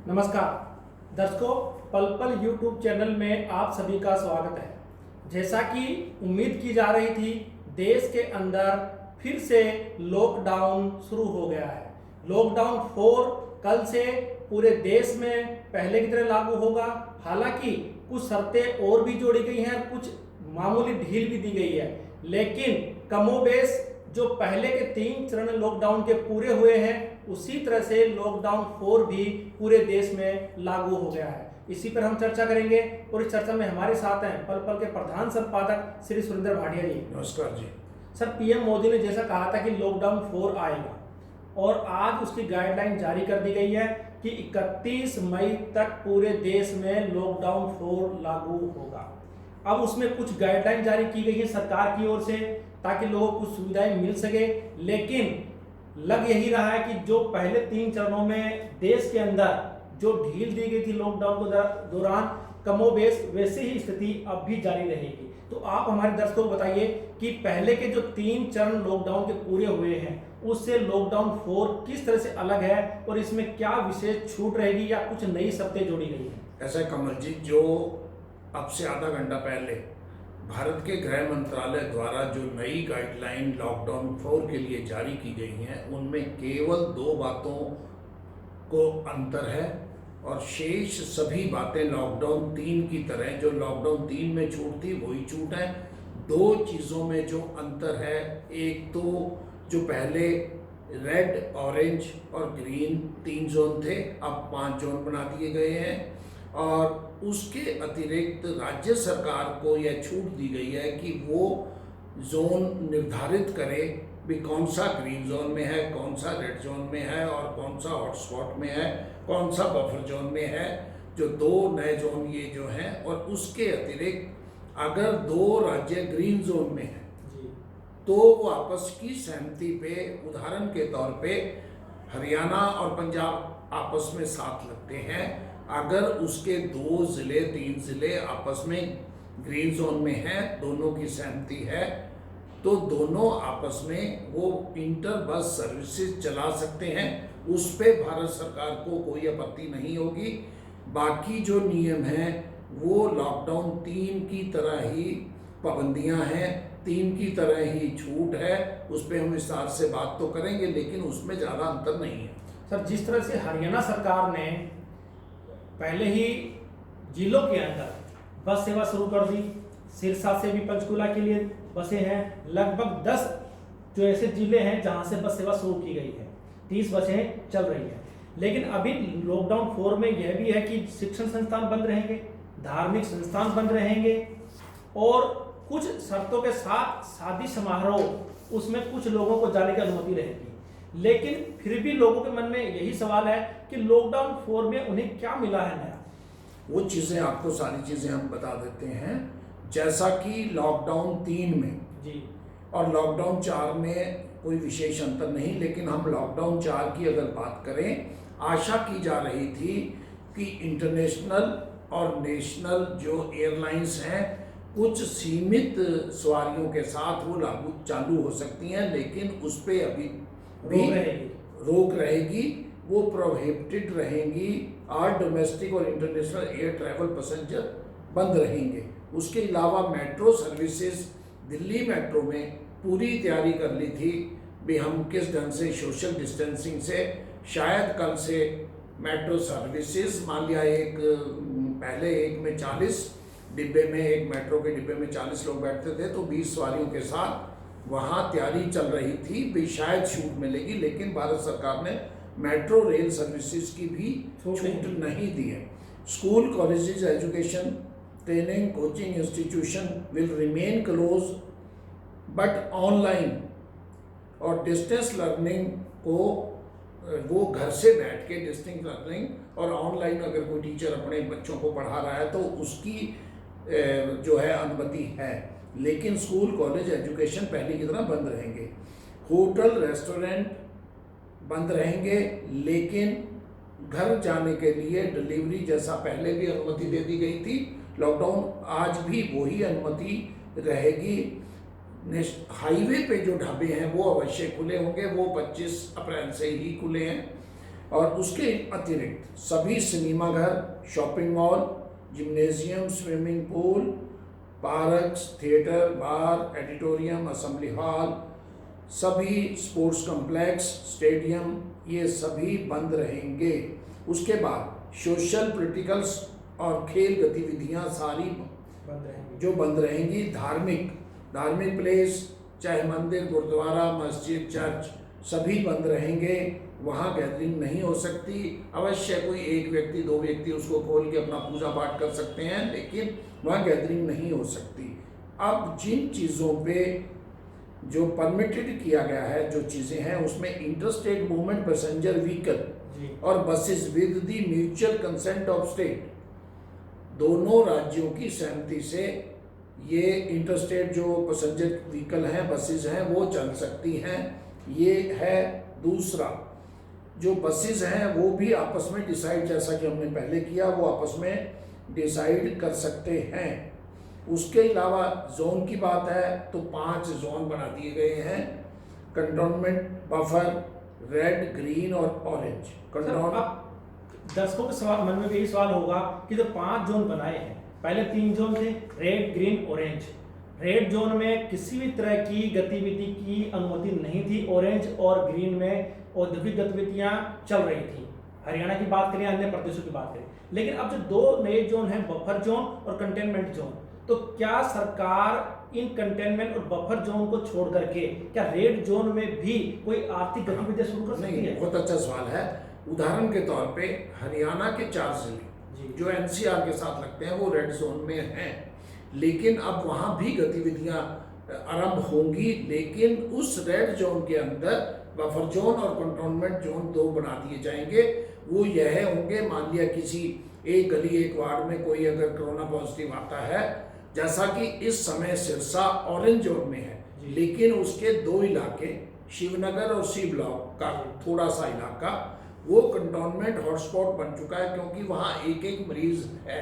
नमस्कार दर्शकों, पल पल यूट्यूब चैनल में आप सभी का स्वागत है। जैसा कि उम्मीद की जा रही थी, देश के अंदर फिर से लॉकडाउन शुरू हो गया है। लॉकडाउन 4 कल से पूरे देश में पहले की तरह लागू होगा। हालांकि कुछ शर्तें और भी जोड़ी गई हैं, कुछ मामूली ढील भी दी गई है, लेकिन कमोबेश जो पहले के 3 चरण लॉकडाउन के पूरे हुए हैं, उसी तरह से लॉकडाउन 4 भी पूरे देश में लागू हो गया है। इसी पर हम चर्चा करेंगे और इस चर्चा में हमारे साथ हैं पल पल के प्रधान संपादक श्री सुरेंद्र भाटिया जी। नमस्कार जी। सर, पीएम मोदी ने जैसा कहा था कि लॉकडाउन 4 आएगा और आज उसकी गाइडलाइन जारी कर दी गई है कि 31 मई तक पूरे देश में लॉकडाउन 4 लागू होगा। अब उसमें कुछ गाइडलाइन जारी की गई है सरकार की ओर से ताकि लोगों को कुछ सुविधाएं मिल सके, लेकिन लग यही रहा है कि जो पहले 3 चरणों में देश के अंदर जो ढील दी गई थी लॉकडाउन के दौरान, कमोबेश वैसी ही स्थिति अब भी जारी रहेगी। तो आप हमारे दर्शकों को बताइए कि पहले के जो 3 चरण लॉकडाउन के पूरे हुए हैं, उससे लॉकडाउन 4 किस तरह से अलग है और इसमें क्या विशेष छूट रहेगी या कुछ नई शर्तें जोड़ी गई हैं? ऐसा है कमल जी, जो अब से आधा घंटा पहले भारत के गृह मंत्रालय द्वारा जो नई गाइडलाइन लॉकडाउन 4 के लिए जारी की गई हैं, उनमें केवल 2 बातों को अंतर है और शेष सभी बातें लॉकडाउन 3 की तरह, जो लॉकडाउन 3 में छूट थी वही छूट है। 2 चीज़ों में जो अंतर है, एक तो जो पहले रेड, ऑरेंज और ग्रीन 3 जोन थे, अब 5 जोन बना दिए गए हैं और उसके अतिरिक्त राज्य सरकार को यह छूट दी गई है कि वो जोन निर्धारित करे भी कौन सा ग्रीन जोन में है, कौन सा रेड जोन में है और कौन सा हॉटस्पॉट में है, कौन सा बफर जोन में है। जो 2 नए जोन ये जो हैं, और उसके अतिरिक्त अगर 2 राज्य ग्रीन जोन में हैं तो वो आपस की सहमति पे, उदाहरण के तौर पे हरियाणा और पंजाब आपस में साथ लगते हैं, अगर उसके 2 ज़िले 3 ज़िले आपस में ग्रीन जोन में हैं, दोनों की सहमति है, तो दोनों आपस में वो इंटर बस सर्विसेज चला सकते हैं। उस पे भारत सरकार को कोई आपत्ति नहीं होगी। बाकी जो नियम हैं वो लॉकडाउन 3 की तरह ही पाबंदियां हैं, 3 की तरह ही छूट है। उस पर हम विस्तार से बात तो करेंगे, लेकिन उसमें ज़्यादा अंतर नहीं है। सर, जिस तरह से हरियाणा सरकार ने पहले ही जिलों के अंदर बस सेवा शुरू कर दी, सिरसा से भी पंचकूला के लिए बसें हैं, लगभग 10 जो ऐसे जिले हैं जहां से बस सेवा शुरू की गई है, 30 बसें चल रही हैं। लेकिन अभी लॉकडाउन 4 में यह भी है कि शिक्षण संस्थान बंद रहेंगे, धार्मिक संस्थान बंद रहेंगे और कुछ शर्तों के साथ शादी समारोह, उसमें कुछ लोगों को जाने की अनुमति रहेगी। लेकिन फिर भी लोगों के मन में यही सवाल है कि लॉकडाउन 4 में उन्हें क्या मिला है नया? वो चीज़ें आपको सारी चीज़ें हम बता देते हैं। जैसा कि लॉकडाउन 3 में जी और लॉकडाउन 4 में कोई विशेष अंतर नहीं, लेकिन हम लॉकडाउन 4 की अगर बात करें, आशा की जा रही थी कि इंटरनेशनल और नेशनल जो एयरलाइंस हैं कुछ सीमित सवारियों के साथ वो चालू हो सकती हैं, लेकिन उस पर अभी भी रोक रहेगी। वो प्रोहिबिटेड रहेंगी। और डोमेस्टिक और इंटरनेशनल एयर ट्रैवल पैसेंजर बंद रहेंगे। उसके अलावा मेट्रो सर्विसेज, दिल्ली मेट्रो में पूरी तैयारी कर ली थी भी हम किस ढंग से सोशल डिस्टेंसिंग से शायद कल से मेट्रो सर्विसेज, मान लिया एक पहले एक में 40 डिब्बे में, एक मेट्रो के डिब्बे में 40 लोग बैठते थे, तो 20 सवारियों के साथ वहाँ तैयारी चल रही थी भी शायद छूट मिलेगी। लेकिन भारत सरकार ने मेट्रो रेल सर्विसेज की भी छूट नहीं दी है। School, colleges, education, training, coaching institution will remain close, but online और डिस्टेंस लर्निंग को वो घर से बैठ के डिस्टेंस लर्निंग और ऑनलाइन अगर कोई टीचर अपने बच्चों को पढ़ा रहा है तो उसकी जो है अनुमति है। लेकिन स्कूल, कॉलेज, एजुकेशन पहले की तरह बंद रहेंगे। होटल, रेस्टोरेंट बंद रहेंगे, लेकिन घर जाने के लिए डिलीवरी जैसा पहले भी अनुमति दे दी गई थी, लॉकडाउन आज भी वही अनुमति रहेगी। हाईवे पे जो ढाबे हैं वो अवश्य खुले होंगे, वो 25 अप्रैल से ही खुले हैं। और उसके अतिरिक्त सभी सिनेमा घर, shopping mall, gymnasium, swimming pool, parks, theatre, bar, auditorium, assembly hall, सभी स्पोर्ट्स कॉम्प्लेक्स, स्टेडियम, ये सभी बंद रहेंगे। उसके बाद सोशल, पॉलिटिकल और खेल गतिविधियां सारी बंद रहेंगी। जो बंद रहेंगी। धार्मिक प्लेस, चाहे मंदिर, गुरुद्वारा, मस्जिद, चर्च, सभी बंद रहेंगे। वहाँ गैदरिंग नहीं हो सकती। अवश्य कोई एक व्यक्ति, दो व्यक्ति उसको खोल के अपना पूजा पाठ कर सकते हैं, लेकिन वहाँ गैदरिंग नहीं हो सकती। अब जिन चीज़ों पे जो परमिटेड किया गया है, जो चीज़ें हैं, उसमें इंटरस्टेट मूवमेंट पैसेंजर व्हीकल और buses with the mutual consent of state, दोनों राज्यों की सहमति से ये इंटरस्टेट जो पैसेंजर व्हीकल हैं, बसेस हैं, वो चल सकती हैं। ये है। दूसरा, जो बसेस हैं वो भी आपस में डिसाइड, जैसा कि हमने पहले किया, वो आपस में डिसाइड कर सकते हैं। उसके अलावा जोन की बात है तो 5 जोन बना दिए गए हैं। कंटोनमेंट, बफर, रेड, ग्रीन और ऑरेंज। दर्शकों के सवाल मन में भी यही सवाल होगा कि जो 5 जोन बनाए हैं, पहले 3 जोन थे, red, green, orange. Red zone में किसी भी तरह की गतिविधि की अनुमति नहीं थी। ऑरेंज और ग्रीन में औद्योगिक गतिविधियां चल रही थी। हरियाणा की बात करें, अन्य प्रदेशों की बात करें। लेकिन अब जो 2 नए जोन हैं, बफर जोन और कंटेनमेंट जोन, तो क्या सरकार इन कंटेनमेंट और बफर जोन को छोड़ करके क्या रेड जोन में भी कोई आर्थिक गतिविधियां शुरू कर सकती है? बहुत अच्छा सवाल है। उदाहरण के तौर पे हरियाणा के 4 जिले जो एनसीआर के साथ लगते हैं वो रेड जोन में हैं, लेकिन अब वहाँ भी गतिविधियाँ आरंभ होंगी, लेकिन उस रेड जोन के अंदर बफर जोन और कंटोनमेंट जोन 2 बना दिए जाएंगे। वो यह होंगे, मान लिया किसी एक गली, एक वार्ड में कोई अगर कोरोना पॉजिटिव आता है, जैसा कि इस समय सिरसा ऑरेंज जोन में है, लेकिन उसके 2 इलाके, शिवनगर और सी ब्लॉक का थोड़ा सा इलाका, वो कंटोनमेंट हॉटस्पॉट बन चुका है, क्योंकि वहाँ एक मरीज है,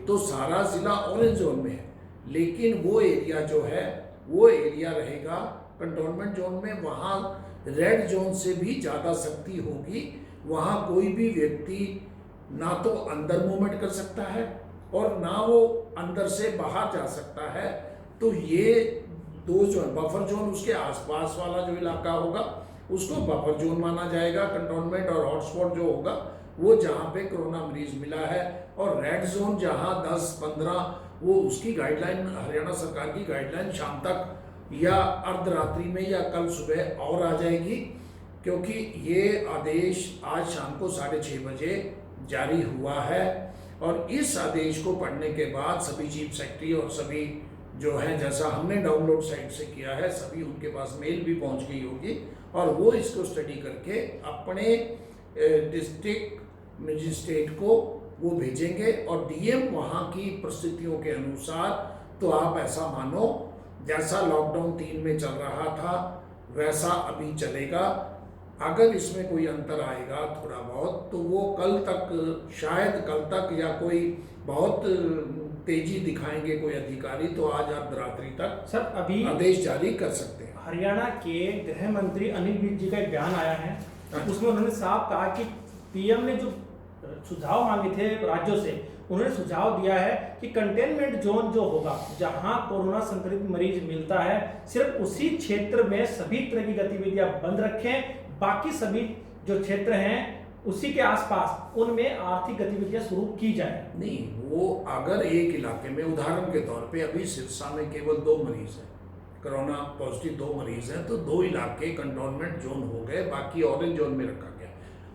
तो सारा जिला ऑरेंज जोन में है। लेकिन वो एरिया जो है वो एरिया रहेगा कंटोनमेंट जोन में। वहाँ रेड जोन से भी ज़्यादा सख्ती होगी। वहाँ कोई भी व्यक्ति ना तो अंदर मूवमेंट कर सकता है और ना वो अंदर से बाहर जा सकता है। तो ये 2 जोन, बफर जोन उसके आसपास वाला जो इलाका होगा उसको बफर जोन माना जाएगा। कंटोनमेंट और हॉटस्पॉट जो होगा वो जहाँ पे कोरोना मरीज मिला है, और रेड जोन जहाँ 10-15, वो उसकी गाइडलाइन, हरियाणा सरकार की गाइडलाइन शाम तक या अर्धरात्रि में या कल सुबह और आ जाएगी, क्योंकि ये आदेश आज शाम को 6:30 बजे जारी हुआ है। और इस आदेश को पढ़ने के बाद सभी चीफ सेक्रेटरी और सभी जो है, जैसा हमने डाउनलोड साइट से किया है, सभी उनके पास मेल भी पहुंच गई होगी, और वो इसको स्टडी करके अपने डिस्ट्रिक्ट मजिस्ट्रेट को वो भेजेंगे, और डीएम वहाँ की परिस्थितियों के अनुसार, तो आप ऐसा मानो जैसा लॉकडाउन 3 में चल रहा था वैसा अभी चलेगा। अगर इसमें कोई अंतर आएगा थोड़ा बहुत, तो वो कल तक, शायद कल तक, या कोई बहुत तेजी दिखाएंगे कोई अधिकारी, तो आज अर्धरात्रि तक सर अभी आदेश जारी कर सकते हैं। हरियाणा के गृह मंत्री अनिल विज जी का एक बयान आया है, उसमें उन्होंने साफ कहा कि पीएम ने जो सुझाव मांगे थे राज्यों से, उन्होंने सुझाव दिया है कि कंटेनमेंट जोन जो होगा, जहां कोरोना संक्रमित मरीज मिलता है, सिर्फ उसी क्षेत्र में सभी तरह की गतिविधियां बंद रखें, बाकी सभी जो क्षेत्र हैं उसी के आसपास उनमें आर्थिक गतिविधियां शुरू की जाए। नहीं, वो अगर एक इलाके में, उदाहरण के तौर पे अभी सिरसा में केवल 2 मरीज हैं, कोरोना पॉजिटिव 2 मरीज हैं, तो 2 इलाके कंटोनमेंट जोन हो गए, बाकी ऑरेंज जोन में रखा गया।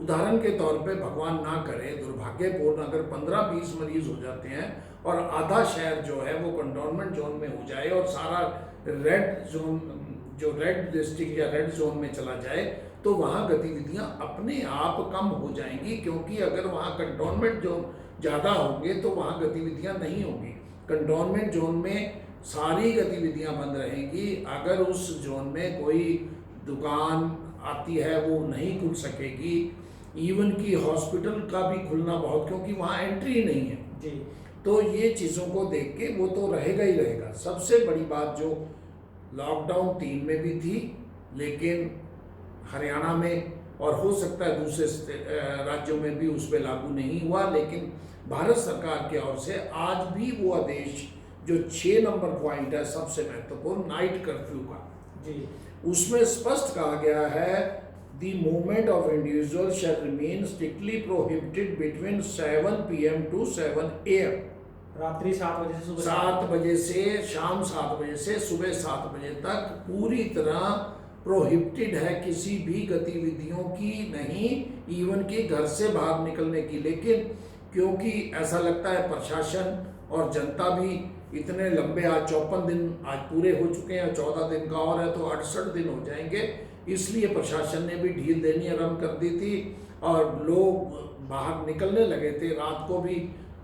उदाहरण के तौर पे भगवान ना करे, दुर्भाग्यपूर्ण अगर 15-20 मरीज हो जाते हैं और आधा शहर जो है वो कंटोनमेंट जोन में हो जाए और सारा रेड जोन, जो रेड डिस्ट्रिक्ट या रेड जोन में चला जाए, तो वहाँ गतिविधियाँ अपने आप कम हो जाएंगी, क्योंकि अगर वहाँ कंटोनमेंट जोन ज़्यादा होंगे तो वहाँ गतिविधियाँ नहीं होंगी। कंटोनमेंट जोन में सारी गतिविधियाँ बंद रहेंगी। अगर उस जोन में कोई दुकान आती है वो नहीं खुल सकेगी, इवन की हॉस्पिटल का भी खुलना बहुत, क्योंकि वहाँ एंट्री नहीं है जी। तो ये चीज़ों को देख के वो तो रहेगा ही रहेगा। सबसे बड़ी बात जो लॉकडाउन 3 में भी थी, लेकिन हरियाणा में और हो सकता है दूसरे राज्यों में भी उस पर लागू नहीं हुआ, लेकिन भारत सरकार की ओर से आज भी वो आदेश जो 6 नंबर पॉइंट है सबसे महत्वपूर्ण नाइट कर्फ्यू का, जी उसमें स्पष्ट कहा गया है the movement of individual shell remain strictly prohibited between 7 PM to 7 AM। रात्रि 7 बजे से सुबह 7 बजे से शाम 7 बजे से सुबह 7 बजे तक पूरी तरह प्रोहिबिटेड है, किसी भी गतिविधियों की नहीं, इवन कि घर से बाहर निकलने की। लेकिन क्योंकि ऐसा लगता है प्रशासन और जनता भी इतने लंबे, आज 54 दिन आज पूरे हो चुके हैं, 14 दिन का और है तो 68 दिन हो जाएंगे, इसलिए प्रशासन ने भी ढील देनी आरम्भ कर दी थी और लोग बाहर निकलने लगे थे। रात को भी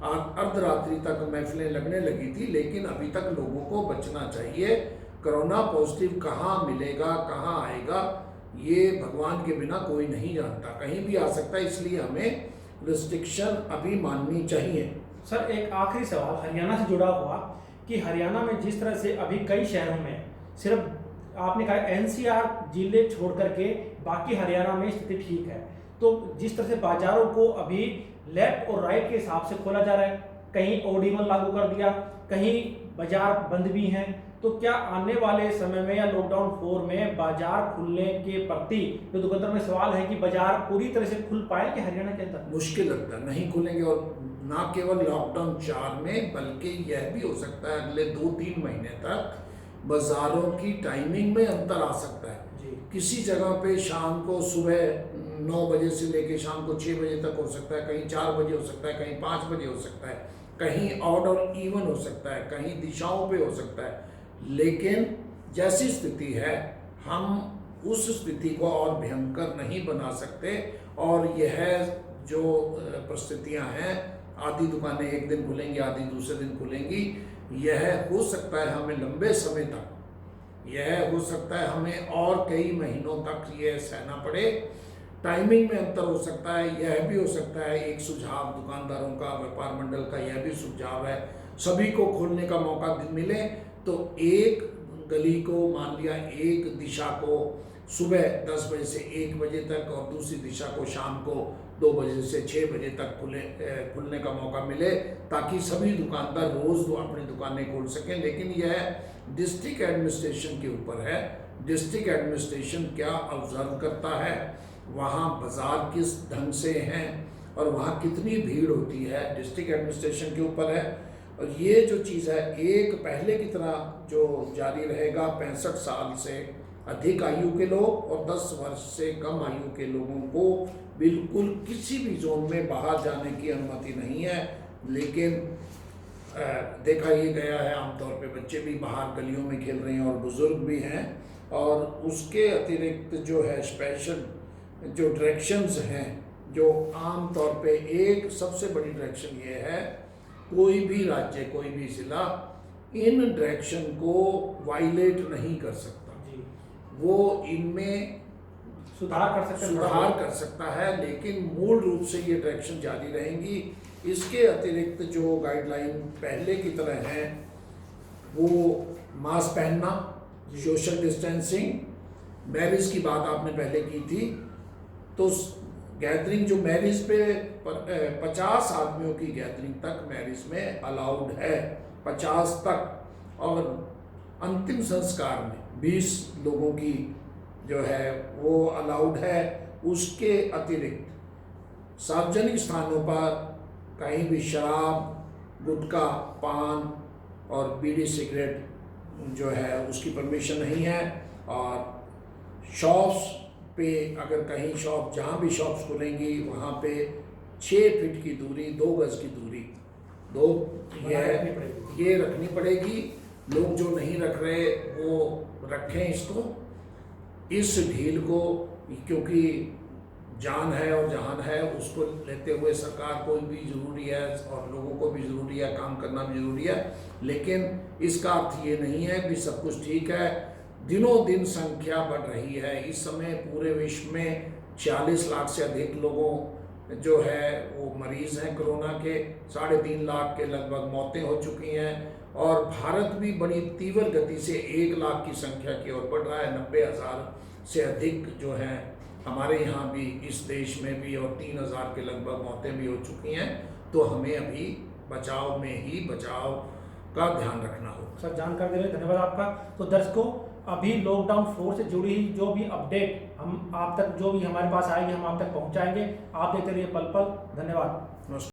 अर्धरात्रि तक महफिलें लगने लगी थी, लेकिन अभी तक लोगों को बचना चाहिए। कोरोना पॉजिटिव कहाँ मिलेगा, कहाँ आएगा, ये भगवान के बिना कोई नहीं जानता, कहीं भी आ सकता है, इसलिए हमें रिस्ट्रिक्शन अभी माननी चाहिए। सर एक आखिरी सवाल हरियाणा से जुड़ा हुआ कि हरियाणा में जिस तरह से अभी कई शहरों में सिर्फ आपने कहा NCR जिले छोड़ करके बाकी हरियाणा में स्थिति ठीक है, तो जिस तरह से बाजारों को अभी लेफ्ट और राइट के हिसाब से खोला जा रहा है, कहीं ऑडिमल लागू कर दिया, कहीं बाजार बंद भी हैं, तो क्या आने वाले समय में या लॉकडाउन 4 में बाजार खुलने के प्रति जो दुकानदार में सवाल है कि बाजार पूरी तरह से खुल पाएंगे हरियाणा के अंदर? मुश्किल लगता है, नहीं खुलेंगे। और ना केवल लॉकडाउन 4 में, बल्कि यह भी हो सकता है अगले 2-3 महीने तक बाजारों की टाइमिंग में अंतर आ सकता है जी। किसी जगह पे शाम को सुबह 9 बजे से लेके शाम को 6 बजे तक हो सकता है, कहीं 4 बजे हो सकता है, कहीं 5 बजे हो सकता है, कहीं ऑड और इवन हो सकता है, कहीं दिशाओं पे हो सकता है। लेकिन जैसी स्थिति है हम उस स्थिति को और भयंकर नहीं बना सकते, और यह जो परिस्थितियां हैं, आधी दुकानें एक दिन खुलेंगी, आधी दूसरे दिन खुलेंगी, यह हो सकता है हमें लंबे समय तक, यह हो सकता है हमें और कई महीनों तक यह सहना पड़े। टाइमिंग में अंतर हो सकता है, यह भी हो सकता है। एक सुझाव दुकानदारों का, व्यापार मंडल का यह भी सुझाव है, सभी को खोलने का मौका मिले तो एक गली को, मान लिया एक दिशा को सुबह 10 बजे से 1 बजे तक और दूसरी दिशा को शाम को 2 बजे से 6 बजे तक खुलने का मौका मिले, ताकि सभी दुकानदार रोज़ अपनी दुकानें खोल सकें। लेकिन यह डिस्ट्रिक्ट एडमिनिस्ट्रेशन के ऊपर है, डिस्ट्रिक्ट एडमिनिस्ट्रेशन क्या ऑब्जर्व करता है, वहाँ बाज़ार किस ढंग से हैं और वहाँ कितनी भीड़ होती है, डिस्ट्रिक्ट एडमिनिस्ट्रेशन के ऊपर है। और ये जो चीज़ है, एक पहले की तरह जो जारी रहेगा, 65 साल से अधिक आयु के लोग और 10 वर्ष से कम आयु के लोगों को बिल्कुल किसी भी जोन में बाहर जाने की अनुमति नहीं है। लेकिन देखा ये गया है आमतौर पे बच्चे भी बाहर गलियों में खेल रहे हैं और बुजुर्ग भी हैं। और उसके अतिरिक्त जो है स्पेशल जो डायरेक्शंस हैं, जो आम तौर पे एक सबसे बड़ी डायरेक्शन ये है, कोई भी राज्य, कोई भी जिला इन डायरेक्शन को वायलेट नहीं कर सकता जी। वो इनमें सुधार कर सकता है, लेकिन मूल रूप से ये डायरेक्शन जारी रहेंगी। इसके अतिरिक्त जो गाइडलाइन पहले की तरह है, वो मास्क पहनना, सोशल डिस्टेंसिंग, मैरिज की बात आपने पहले की थी, तो गैदरिंग जो मैरिज पे 50 आदमियों की गैदरिंग तक मैरिज में अलाउड है, 50 तक। और अंतिम संस्कार में 20 लोगों की जो है वो अलाउड है। उसके अतिरिक्त सार्वजनिक स्थानों पर कहीं भी शराब, गुटखा, पान और बीड़ी सिगरेट जो है उसकी परमिशन नहीं है। और शॉप्स पे, अगर कहीं शॉप, जहाँ भी शॉप्स खुलेंगी वहाँ पे 6 फीट की दूरी, 2 गज की दूरी, ये रखनी पड़ेगी। लोग जो नहीं रख रहे वो रखें इसको, इस ढील को, क्योंकि जान है और जहान है, उसको लेते हुए सरकार को भी ज़रूरी है और लोगों को भी ज़रूरी है, काम करना भी ज़रूरी है। लेकिन इसका अर्थ ये नहीं है कि सब कुछ ठीक है। दिनों दिन संख्या बढ़ रही है। इस समय पूरे विश्व में 46 लाख से अधिक लोगों जो है वो मरीज़ हैं कोरोना के, 3.5 लाख के लगभग मौतें हो चुकी हैं। और भारत भी बड़ी तीव्र गति से 1 लाख की संख्या की ओर बढ़ रहा है। 90,000 से अधिक जो हैं हमारे यहाँ भी इस देश में भी और 3000 के लगभग मौतें भी हो चुकी हैं, तो हमें अभी बचाव में ही बचाव का ध्यान रखना होगा। सर जानकारी देने धन्यवाद आपका। तो दर्शकों, अभी लॉकडाउन 4 से जुड़ी जो भी अपडेट हम आप तक जो भी हमारे पास आएगी हम आप तक पहुंचाएंगे। आप देखते रहिए पल पल। धन्यवाद। नमस्कार।